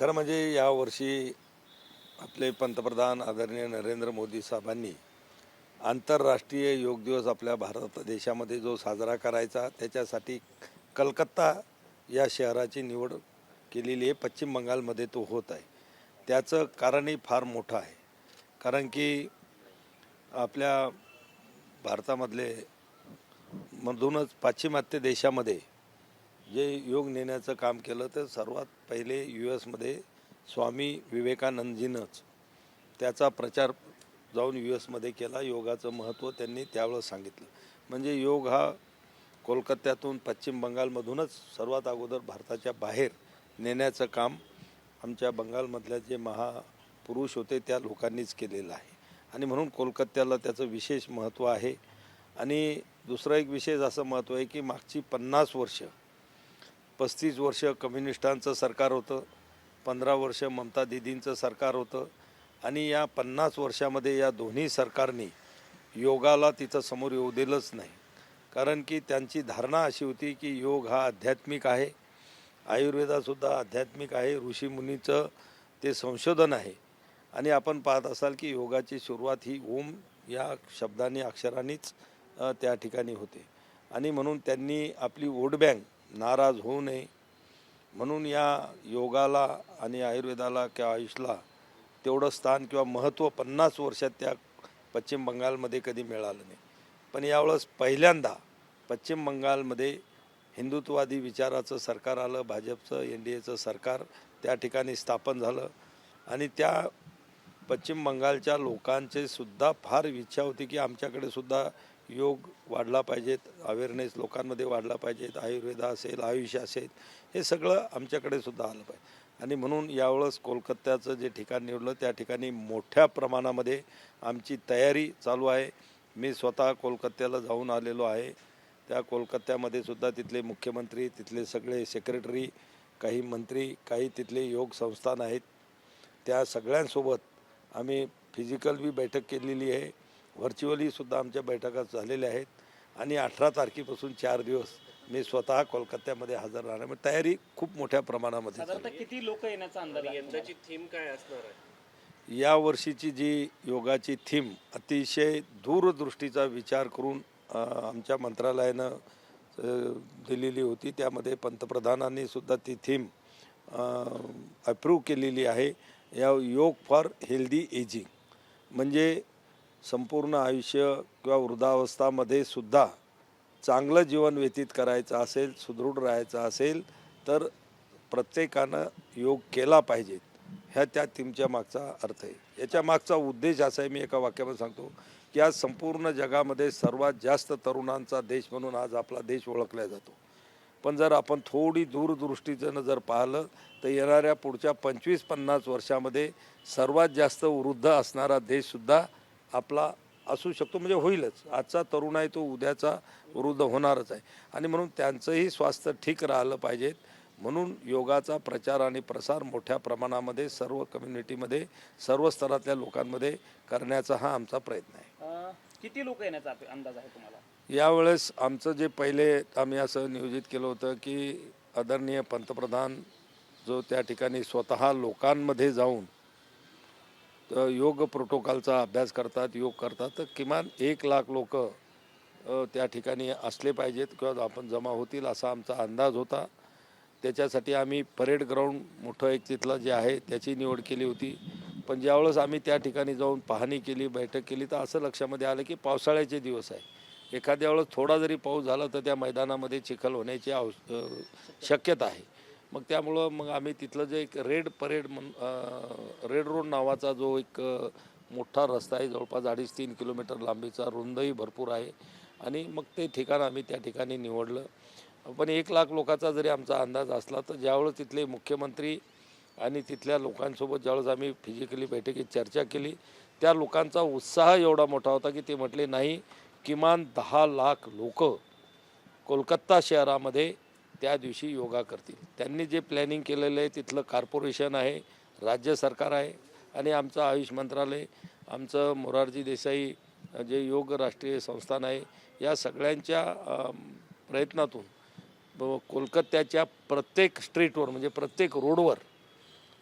खरं म्हणजे यावर्षी आपले पंतप्रधान आदरणीय नरेंद्र मोदी साहेबांनी आंतरराष्ट्रीय योग दिवस आपल्या भारत देशामध्ये जो साजरा करायचा त्याच्यासाठी कलकत्ता या शहराची निवड केलेली आहे. पश्चिम बंगालमध्ये तो होत आहे. त्याचं कारणही फार मोठं आहे. कारण की आपल्या भारतामधले मधूनच पाश्चिमात्य देशामध्ये जे योग नेण्याचं काम केलं तर सर्वात पहिले US मध्ये स्वामी विवेकानंदजीनंच त्याचा प्रचार जाऊन US मध्ये केला. योगाचं महत्त्व त्यांनी त्यावेळेस सांगितलं. म्हणजे योग हा कोलकात्यातून पश्चिम बंगालमधूनच सर्वात अगोदर भारताच्या बाहेर नेण्याचं काम आमच्या बंगालमधल्या जे महापुरुष होते त्या लोकांनीच केलेलं आहे. आणि म्हणून कोलकात्याला त्याचं विशेष महत्त्व आहे. आणि दुसरं एक विशेष असं महत्त्व आहे की मागची 35 वर्ष कम्युनिस्टांचं सरकार होतं, 15 वर्ष ममता दीदींचं सरकार होतं. आणि या 50 वर्षामध्ये या दोन्ही सरकारनी योगाला तिथं समोर येऊ दिलंच नाही. कारण की त्यांची धारणा अशी होती की योग हा आध्यात्मिक आहे, आयुर्वेदासुद्धा आध्यात्मिक आहे, ऋषीमुनीचं ते संशोधन आहे. आणि आपण पाहत असाल की योगाची सुरुवात ही ओम या शब्दाने अक्षरांनीच त्या ठिकाणी होते. आणि म्हणून त्यांनी आपली वोट बँक नाराज होऊ नये म्हणून या योगाला आणि आयुर्वेदाला किंवा आयुषला तेवढं स्थान किंवा महत्त्व 50 वर्षात त्या पश्चिम बंगालमध्ये कधी मिळालं नाही. पण यावेळेस पहिल्यांदा पश्चिम बंगालमध्ये हिंदुत्ववादी विचाराचं सरकार आलं. भाजपचं NDAचं सरकार त्या ठिकाणी स्थापन झालं. आणि त्या पश्चिम बंगालच्या लोकांचे सुद्धा फार इच्छा होती की आमच्याकडे सुद्धा योग वाढला पाहिजेत, अवेअरनेस लोकांमध्ये वाढला पाहिजेत, आयुर्वेद असेल, आयुष असेल, हे सगळं आमच्याकडे सुद्धा आलं पाहिजे. आणि म्हणून यावेळेस कोलकात्याचं जे ठिकाण निवडलं त्या ठिकाणी मोठ्या प्रमाणामध्ये आमची तयारी चालू आहे. मी स्वतः कोलकात्याला जाऊन आलेलो आहे. त्या कोलकात्यामध्ये सुद्धा तिथले मुख्यमंत्री, तिथले सगळे सेक्रेटरी, काही मंत्री, काही तिथले योग संस्थान आहेत, त्या सगळ्यांसोबत आम्ही फिजिकल बी बैठक केलेली आहे, व्हर्च्युअलीसुद्धा आमच्या बैठका झालेल्या आहेत. आणि 18 तारखेपासून 4 दिवस मी स्वतः कोलकात्यामध्ये हजर राहणार. म्हणजे तयारी खूप मोठ्या प्रमाणामध्ये साधारणतः किती लोक येण्याचा अंदाज आहे? यंदाची थीम काय असणार आहे? या वर्षीची जी योगाची थीम अतिशय दूरदृष्टीचा विचार करून आमच्या मंत्रालयानं दिलेली होती. त्यामध्ये पंतप्रधानांनी सुद्धा ती थीम अप्रूव्ह केलेली आहे. या योग फॉर हेल्दी एजिंग म्हणजे संपूर्ण आयुष्य किंवा वृद्धावस्थामध्ये सुद्धा चांगलं जीवन व्यतीत करायचं असेल, सुदृढ राहायचं असेल तर प्रत्येकानं योग केला पाहिजे. ह्या त्या थीमच्या मागचा अर्थ आहे. याच्या मागचा उद्देश असा आहे, मी एका वाक्यामध्ये सांगतो की आज संपूर्ण जगामध्ये सर्वात जास्त तरुणांचा देश म्हणून आज आपला देश ओळखला जातो. पण जर आपण थोडी दूरदृष्टीचं जर पाहिलं तर येणाऱ्या पुढच्या 25-50 वर्षामध्ये सर्वात जास्त वृद्ध असणारा देशसुद्धा आपला असू शकतो. म्हणजे होईलच. आजचा तरुण आहे तो उद्याचा वृद्ध होणारच आहे. आणि म्हणून त्यांचंही स्वास्थ्य ठीक राहिलं पाहिजेत म्हणून योगाचा प्रचार आणि प्रसार मोठ्या प्रमाणामध्ये सर्व कम्युनिटीमध्ये, सर्व स्तरातल्या लोकांमध्ये करण्याचा हा आमचा प्रयत्न आहे. किती लोक येण्याचा अंदाज आहे तुम्हाला? यावेळेस आमचं जे पहिले आम्ही असं नियोजित केलं होतं की आदरणीय पंतप्रधान जो त्या ठिकाणी स्वतः लोकांमध्ये जाऊन योग प्रोटोकॉलचा अभ्यास करतात, योग करतात, तर किमान 1 लाख लोक त्या ठिकाणी असले पाहिजेत किंवा आपण जमा होतील असा आमचा अंदाज होता. त्याच्यासाठी आम्ही परेड ग्राउंड मोठं एक तिथलं जे आहे त्याची निवड केली होती. पण ज्यावेळेस आम्ही त्या ठिकाणी जाऊन पाहणी केली, बैठक केली तर असं लक्षामध्ये आलं की पावसाळ्याचे दिवस आहे. एखाद्या वेळेस थोडा जरी पाऊस झाला तर त्या मैदानामध्ये चिखल होण्याची शक्यता आहे. मग त्यामुळं मग आम्ही तिथलं जे एक रेड रोड नावाचा जो एक मोठा रस्ता आहे, जवळपास 2.5-3 किलोमीटर लांबीचा, रुंदही भरपूर आहे. आणि मग ते ठिकाण आम्ही त्या ठिकाणी निवडलं. पण 1 लाख लोकांचा जरी आमचा अंदाज असला तर ज्यावेळेस तिथले मुख्यमंत्री आणि तिथल्या लोकांसोबत ज्यावेळेस आम्ही फिजिकली बैठकीत चर्चा केली त्या लोकांचा उत्साह एवढा मोठा होता की ते म्हटले नाही, किमान 10 लाख लोक कोलकाता शहरामध्ये त्या दिवशी योगा करतील. त्यांनी जे प्लॅनिंग केलेलं आहे तिथलं कॉर्पोरेशन आहे, राज्य सरकार आहे आणि आमचं आयुष मंत्रालय, आमचं मोरारजी देसाई जे योग राष्ट्रीय संस्थान आहे, या सगळ्यांच्या प्रयत्नातून कोलकात्याच्या प्रत्येक स्ट्रीटवर म्हणजे प्रत्येक रोडवर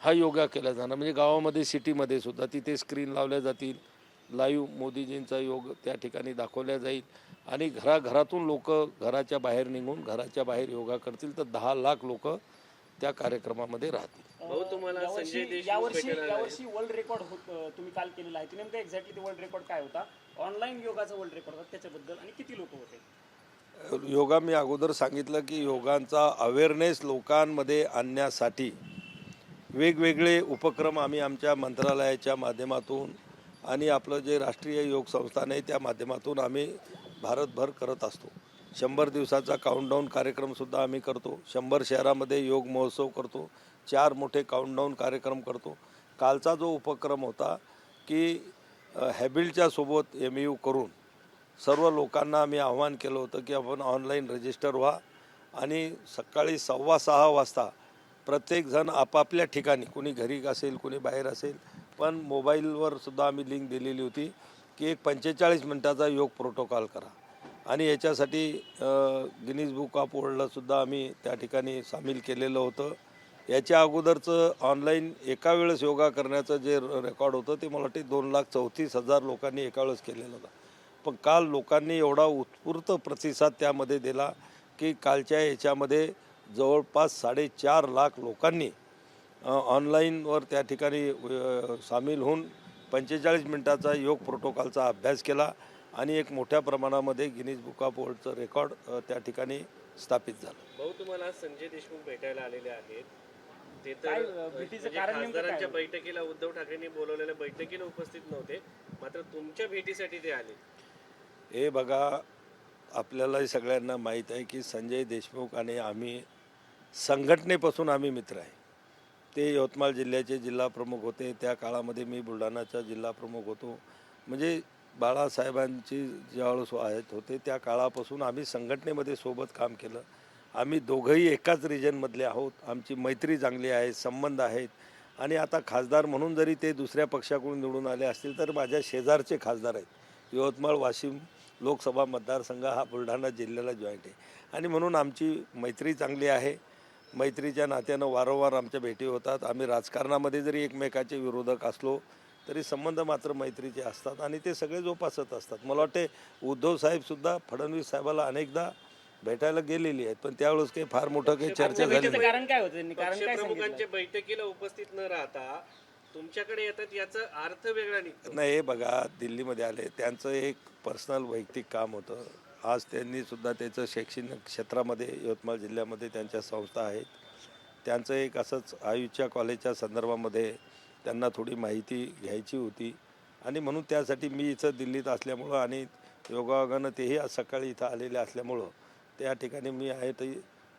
हा योगा केला जाणार. म्हणजे गावामध्ये सिटीमध्ये सुद्धा तिथे स्क्रीन लावल्या जातील, लाईव्ह मोदीजींचा योग त्या ठिकाणी दाखवल्या जाईल आणि घराघरातून लोक घराच्या बाहेर निघून घराच्या बाहेर योगा करतील तर 10 लाख लोक त्या कार्यक्रमामध्ये राहतील. भाऊ तुम्हाला संजय देशमुख यावर्षी भेटायला आले. यावर्षी वर्ल्ड रेकॉर्ड तुम्ही काल केलेला आहे ते नेमकं एक्झॅक्टली ते वर्ल्ड रेकॉर्ड काय होता? ऑनलाईन योगाचा वर्ल्ड रेकॉर्ड होता त्याच्याबद्दल आणि किती लोक होते? योगा मी अगोदर सांगितलं की योगांचा अवेअरनेस लोकांमध्ये आणण्यासाठी वेगवेगळे उपक्रम आम्ही आमच्या मंत्रालयाच्या माध्यमातून आणि आपलं जे राष्ट्रीय योग संस्थान आहे त्या माध्यमातून आम्ही भारतभर करत असतो. 100 दिवसाचा काउंटडाऊन कार्यक्रमसुद्धा आम्ही करतो. 100 शहरामध्ये योग महोत्सव करतो. 4 मोठे काउंटडाऊन कार्यक्रम करतो. कालचा जो उपक्रम होता की हॅबिलच्या सोबत MU करून सर्व लोकांना आम्ही आव्हान केलं होतं की आपण ऑनलाईन रजिस्टर व्हा आणि सकाळी 6:15 वाजता प्रत्येकजण आपापल्या ठिकाणी, कुणी घरी असेल कुणी बाहेर असेल, पण मोबाईलवर सुद्धा आम्ही लिंक दिलेली होती की एक 45 मिनटाचा योग प्रोटोकॉल करा आणि याच्यासाठी गिनीज बुक ऑफ वर्ल्डलासुद्धा आम्ही त्या ठिकाणी सामील केलेलं होतं. याच्या अगोदरचं ऑनलाईन एका वेळेस योगा करण्याचं जे रेकॉर्ड होतं ते मला वाटते 2,34,000 लोकांनी एका वेळेस केलेलं होतं. पण काल लोकांनी एवढा उत्स्फूर्त प्रतिसाद त्यामध्ये दिला की कालच्या याच्यामध्ये जवळपास 4.5 लाख लोकांनी ऑनलाईनवर त्या ठिकाणी सामील होऊन 45 मिनटाचा योग प्रोटोकॉलचा अभ्यास केला आणि एक मोठ्या प्रमाणामध्ये गिनीज बुक ऑफ वर्ल्डचं रेकॉर्ड त्या ठिकाणी स्थापित झालं. भाऊ तुम्हाला संजय देशमुख भेटायला आलेले आहेत. ते काय, तर भेटीचं कारण नेमकं काय खासदारांच्या होतं? बैठकीला उद्धव ठाकरेंनी बोलवलेल्या बैठकीला उपस्थित नव्हते, मात्र तुमच्या भेटीसाठी ते आले. हे बघा, आपल्यालाही सगळ्यांना माहीत आहे की संजय देशमुख आणि आम्ही संघटनेपासून आम्ही मित्र आहे. ते यवतमाळ जिल्ह्याचे जिल्हाप्रमुख होते. त्या काळामध्ये मी बुलढाणाचा जिल्हाप्रमुख होतो. म्हणजे बाळासाहेबांची ज्यावेळेस आहेत होते त्या काळापासून आम्ही संघटनेमध्ये सोबत काम केलं. आम्ही दोघंही एकाच रिजनमधले आहोत. आमची मैत्री चांगली आहे, संबंध आहेत आणि आता खासदार म्हणून जरी ते दुसऱ्या पक्षाकडून निवडून आले असतील तर माझ्या शेजारचे खासदार आहेत. यवतमाळ वाशिम लोकसभा मतदारसंघ हा बुलढाणा जिल्ह्याला जॉईंट आहे आणि म्हणून आमची मैत्री चांगली आहे. मैत्रीच्या नात्यानं वारंवार आमच्या भेटी होतात. आम्ही राजकारणामध्ये जरी एकमेकाचे विरोधक असलो तरी संबंध मात्र मैत्रीचे असतात आणि ते सगळे जोपासत असतात. मला वाटते उद्धव साहेबसुद्धा फडणवीस साहेबाला अनेकदा भेटायला गेलेली आहेत, पण त्यावेळेस काही फार मोठं काही चर्चा झाली भेटीचं नाही. कारण काय होतं? त्यांनी कारण काय सांगितलं? पक्षप्रमुखांच्या बैठकीला उपस्थित न राहता तुमच्याकडे येतात याचा अर्थ वेगळा निघतो. नाही, हे बघा, दिल्लीमध्ये आले, त्यांचं एक पर्सनल वैयक्तिक काम होतं. आज त्यांनी सुद्धा त्याचं शैक्षणिक क्षेत्रामध्ये यवतमाळ जिल्ह्यामध्ये त्यांच्या संस्था आहेत. त्यांचं एक असंच आयुषच्या कॉलेजच्या संदर्भामध्ये त्यांना थोडी माहिती घ्यायची होती आणि म्हणून त्यासाठी मी इथं दिल्लीत असल्यामुळं आणि योगायोगानं तेही आज सकाळी इथं आलेले असल्यामुळं त्या ठिकाणी मी आहे तर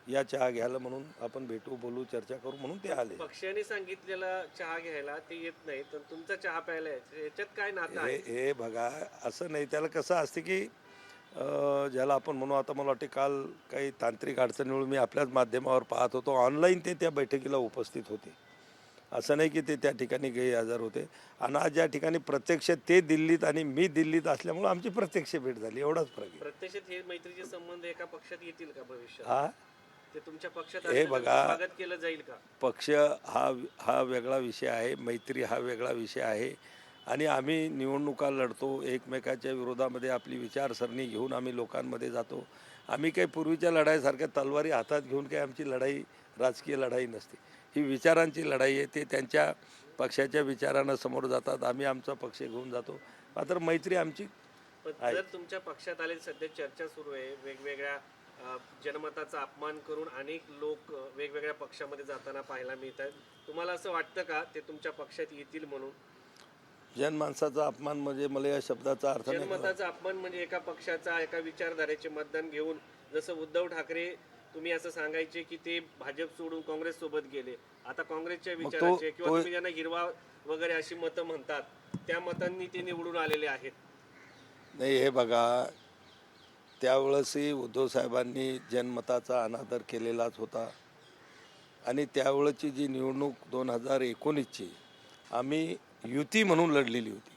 या चहा घ्यायला म्हणून आपण भेटू, बोलू, चर्चा करू म्हणून ते आले. पक्षाने सांगितलेला चहा घ्यायला ते येत नाही तर तुमचा चहा प्यायला याच्यात काय नातं आहे? हे बघा, असं नाही. त्याला कसं असते की ज्याला आपण म्हणू, आता मला वाटते काल काही तांत्रिक अडचणीमुळे मी आपल्याच माध्यमावर पाहत होतो, ऑनलाईन ते त्या बैठकीला उपस्थित होते. असं नाही की ते त्या ठिकाणी गैरहजर होते. आणि आज ज्या ठिकाणी प्रत्यक्ष ते दिल्लीत आणि मी दिल्लीत असल्यामुळं आमची प्रत्यक्ष भेट झाली, एवढाच फरक आहे. प्रत्यक्षात हे मैत्रीचे संबंध एका पक्षात येतील का भविष्यात? हा, ते तुमच्या पक्षात हे असल्यानंतर बघा, स्वागत केलं जाईल का? पक्ष हा वेगळा विषय आहे, मैत्री हा वेगळा विषय आहे आणि आम्ही निवडणुका लढतो. एकमेकाच्या विरोधामध्ये आपली विचारसरणी घेऊन आम्ही लोकांमध्ये जातो. आम्ही काही पूर्वीच्या लढाईसारख्या तलवारी हातात घेऊन काही आमची लढाई राजकीय लढाई नसते. ही विचारांची लढाई आहे. ते त्यांच्या पक्षाच्या विचारांना समोर जातात, आम्ही आमचा पक्ष घेऊन जातो. मात्र मैत्री आमची पण जर तुमच्या पक्षात आले, सध्या चर्चा सुरू आहे, वेगवेगळ्या जनमताचा अपमान करून अनेक लोक वेगवेगळ्या पक्षामध्ये जाताना पाहायला मिळतात. तुम्हाला असं वाटतं का ते तुमच्या पक्षात येतील म्हणून? जनमानसाचा अपमान म्हणजे मला या शब्दाचा अर्थ नाही कळत. जनमताचा अपमान म्हणजे एका पक्षाचा, एका विचारधारेचे मतदान घेऊन, जसं उद्धव ठाकरे तुम्ही असं सांगायचे की ते भाजप सोडून काँग्रेस सोबत गेले, आता काँग्रेसच्या विचाराचे किंवा तुम्ही ज्यांना हिरवा वगैरे अशी मतं म्हणतात त्या मतांनी ते निवडून आलेले आहेत. नाही, हे बघा, त्यावेळेसही उद्धव साहेबांनी जनमताचा अनादर केलेलाच होता आणि त्यावेळेची जी निवडणूक 2019ची आम्ही युती म्हणून लढलेली होती.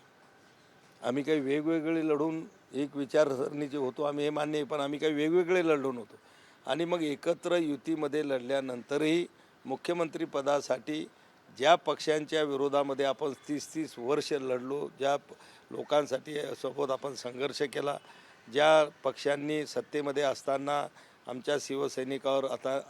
आम्ही काही वेगवेगळे लढून एक विचारसरणीचे होतो, आम्ही हे मान्य आहे, पण आम्ही काही वेगवेगळे लढून होतो आणि मग एकत्र युतीमध्ये लढल्यानंतरही मुख्यमंत्रीपदासाठी ज्या पक्षांच्या विरोधामध्ये आपण 30-30 वर्ष लढलो, ज्या लोकांसाठी सोबत आपण संघर्ष केला, ज्या पक्षांनी सत्तेमध्ये असताना आमच्या शिवसैनिकावर आता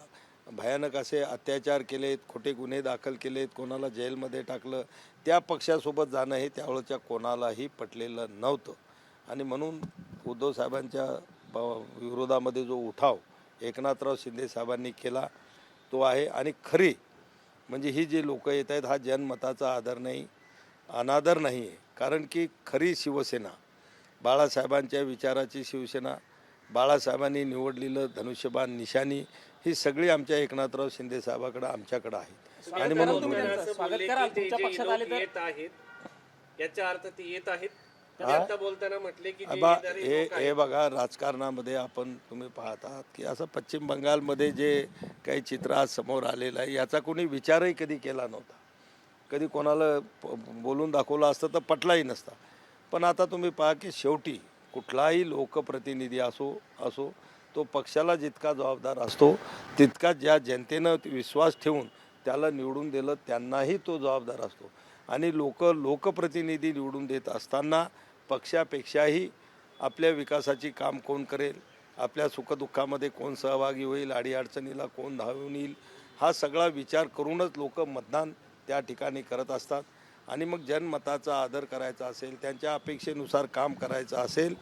भयानक असे अत्याचार केलेत, खोटे गुन्हे दाखल केलेत, कोणाला जेलमध्ये टाकलं, त्या पक्षासोबत जाणं हे त्यावेळच्या कोणालाही पटलेलं नव्हतं. आणि म्हणून उद्धव साहेबांच्या विरोधामध्ये जो उठाव एकनाथराव शिंदे साहेबांनी केला तो आहे. आणि खरी म्हणजे ही जी लोक येत आहेत हा जनमताचा आदर नाही, अनादर नाही आहे. कारण की खरी शिवसेना, बाळासाहेबांच्या विचाराची शिवसेना, बाळासाहेबांनी निवडलेलं धनुष्यबाण निशाणी ही सगळी आमच्या एकनाथराव शिंदे साहेबाकडे आमच्याकडे आहेत. आणि म्हणून स्वागत करा. तुमच्या पक्षात आले तर येत आहेत याचा अर्थ ते येत आहेत. त्यांनी आता बोलताना म्हटले की जे बा येणारे लोक आहेत, हे बघा, राजकारणामध्ये आपण तुम्ही पाहतात की असं पश्चिम बंगालमध्ये जे काही चित्र आज समोर आलेलं आहे याचा कोणी विचारही कधी केला नव्हता. कधी कोणाला बोलून दाखवलं असतं तर पटलाही नसता. पण आता तुम्ही पहा की शेवटी कुठलाही लोकप्रतिनिधी असो तो पक्षाला जितका जबाबदार असतो तितका ज्या जनतेनं विश्वास ठेवून त्याला निवडून दिलं त्यांनाही तो जबाबदार असतो. आणि लोकप्रतिनिधी निवडून देत असताना पक्षापेक्षाही आपल्या विकासाची काम कोण करेल, आपल्या सुखदुःखामध्ये कोण सहभागी होईल, अडीअडचणीला कोण धावून येईल, हा सगळा विचार करूनच लोक मतदान त्या ठिकाणी करत असतात. आणि मग जनमताचा आदर करायचा असेल, त्यांच्या अपेक्षेनुसार काम करायचं असेल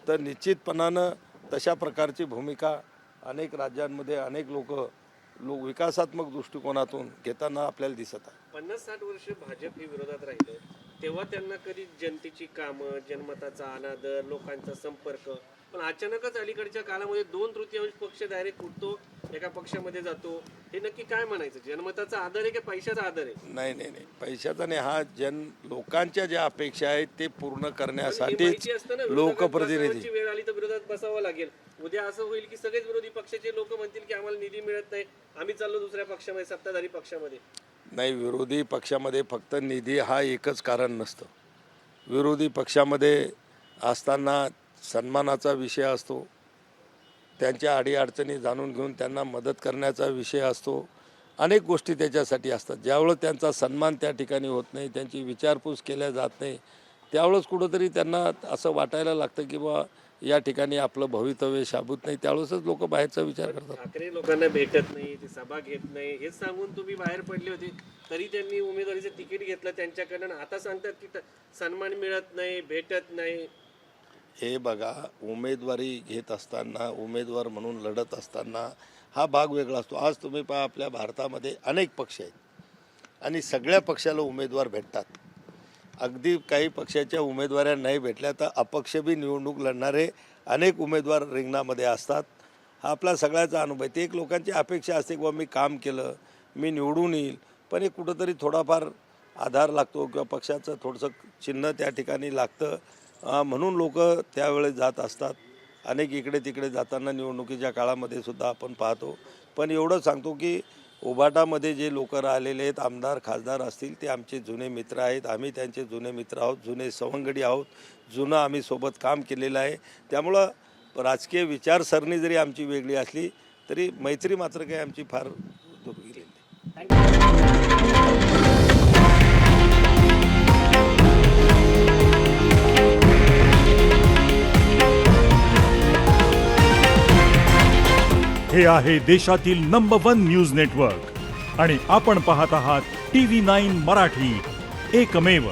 तर निश्चितपणानं तशा प्रकारची भूमिका अनेक राज्यांमध्ये अनेक लोक विकासात्मक दृष्टिकोनातून घेताना आपल्याला दिसत आहे. 50-60 वर्ष भाजप हे विरोधात राहिलं तेव्हा त्यांना कधी जनतेची कामं, जनमताचा अनादर, लोकांचा संपर्क, पण अचानकच अलीकडच्या काळामध्ये 2/3 पक्ष डायरेक्ट उठतो, एका पक्षामध्ये जातो. हे नक्की काय म्हणायचं? जनमताचा आदर आहे की पैशाचा आदर आहे? नाही, पैशाचा नाही. हा लोकांच्या ज्या अपेक्षा आहेत ते पूर्ण करण्यासाठीच माहिती असतं ना, लोकप्रतिनिधी वेळ आली तर विरोधात बसावं लागेल. उद्या असं होईल की सगळेच विरोधी पक्षाचे लोक म्हणतील की आम्हाला निधी मिळत नाही, आम्ही चाललो दुसऱ्या पक्षामध्ये, सत्ताधारी पक्षामध्ये. नाही, विरोधी पक्षामध्ये फक्त निधी हा एकच कारण नसतं. विरोधी पक्षामध्ये असताना सन्मानाचा विषय असतो, त्यांच्या अडीअडचणी जाणून घेऊन त्यांना मदत करण्याचा विषय असतो, अनेक गोष्टी त्याच्यासाठी असतात. ज्यावेळेस त्यांचा सन्मान त्या ठिकाणी होत नाही, त्यांची विचारपूस केल्या जात नाही, त्यावेळेस कुठंतरी त्यांना असं वाटायला लागतं की बा या ठिकाणी आपलं भवितव्य शाबूत नाही, त्यावेळेसच लोक बाहेरचा विचार करतात. ठाकरे लोकांना भेटत नाही, ते सभा घेत नाही हेच सांगून तुम्ही बाहेर पडले होते, तरी त्यांनी उमेदवारीचं तिकीट घेतलं त्यांच्याकडनं. आता सांगतात की सन्मान मिळत नाही, भेटत नाही. हे बघा, उमेदवारी घेत असताना, उमेदवार म्हणून लढत असताना हा भाग वेगळा असतो. आज तुम्ही पहा आपल्या भारतामध्ये अनेक पक्ष आहेत आणि सगळ्या पक्षाला उमेदवार भेटतात. अगदी काही पक्षाच्या उमेदवाऱ्या नाही भेटल्या तर अपक्ष बी निवडणूक लढणारे अनेक उमेदवार रिंगणामध्ये असतात. हा आपला सगळ्याचा अनुभव आहे. ते एक लोकांची अपेक्षा असते की मी काम केलं, मी निवडून येईल, पण एक कुठंतरी थोडाफार आधार लागतो किंवा पक्षाचं थोडंसं चिन्ह त्या ठिकाणी लागतं, म्हणून लोक त्यावेळेस जात असतात. अनेक इकडे तिकडे जाताना निवडणुकीच्या काळामध्ये सुद्धा आपण पाहतो. पण एवढं सांगतो की उभाटामध्ये जे लोक राहिलेले आहेत, आमदार खासदार असतील, ते आमचे जुने मित्र आहेत, आम्ही त्यांचे जुने मित्र आहोत, जुने सवंगडी आहोत, जुनं आम्ही सोबत काम केलेलं आहे. त्यामुळं राजकीय विचारसरणी जरी आमची वेगळी असली तरी मैत्री मात्र काही आमची फार दूर गेलेली नाही. हे आहे देशातील नंबर 1 न्यूज नेटवर्क आणि आपण पाहत आहात TV9 मराठी, एकमेव.